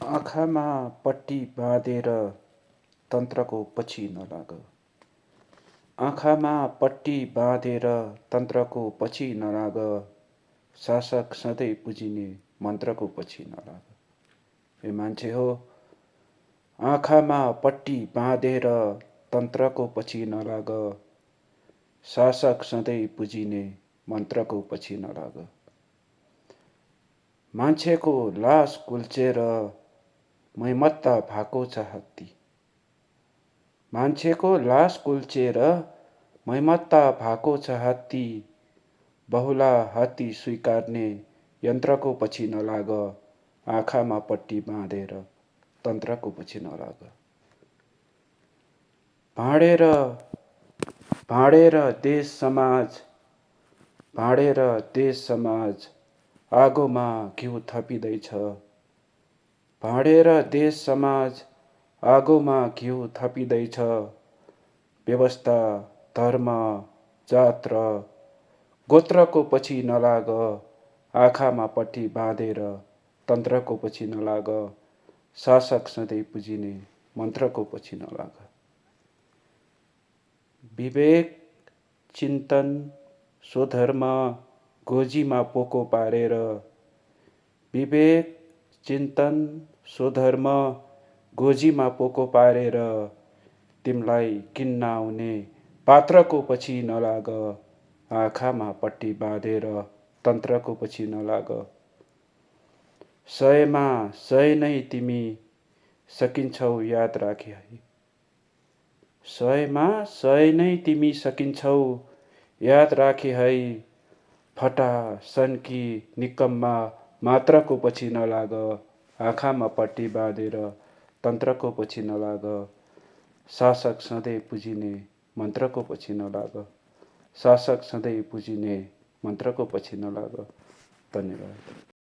आँखामा पट्टी बाँधेर तन्त्रको पछि नलाग। आँखामा पट्टी बाँधेर तन्त्रको पछि नलाग। शासक सधैँ पुजिने मन्त्रको पछि नलाग। ए मान्छे हो, आँखामा पट्टी बाँधेर तन्त्रको पछि नलाग। शासक सधैँ पुजिने मन्त्रको पछि नलाग। मान्छेको लास कुल्चेर मैमत्ता भएको छ हात्ती। मान्छेको लास कुल्चेर मैमत्ता भएको छ हात्ती। बहुला हात्ती स्वीकार्ने यन्त्रको पछि नलाग। आँखामा पट्टी बाँधेर तन्त्रको पछि नलाग। भाँडेर भाँडेर देश समाज भाँडेर देश समाज आगोमा घिउ थपिँदैछ। भाँडेर देश समाज आगोमा घिउ थपिँदैछ। व्यवस्था, धर्म, जात र गोत्रको पछि नलाग। आँखामा पट्टी बाँधेर तन्त्रको पछि नलाग। शासक सधैँ पुजिने मन्त्रको पछि नलाग। विवेक, चिन्तन, स्वधर्म गोजीमा पोको पारेर। विवेक, चिन्तन, स्वधर्म गोजीमा पोको पारेर। तिमलाई किन्न आउने पात्रको पछि नलाग। आँखामा पट्टी बाँधेर तन्त्रको पछि नलाग। सयमा सय नै तिमी सकिन्छौ याद राखी है। सयमा सय नै तिमी सकिन्छौ याद राखी है। फटा सन्की निकम्मा मात्रको पछि नलाग। आँखामा पट्टी बाँधेर तन्त्रको पछि नलाग। शासक सधैँ पुजिने मन्त्रको पछि नलाग। शासक सधैँ पुजिने मन्त्रको पछि नलाग। धन्यवाद।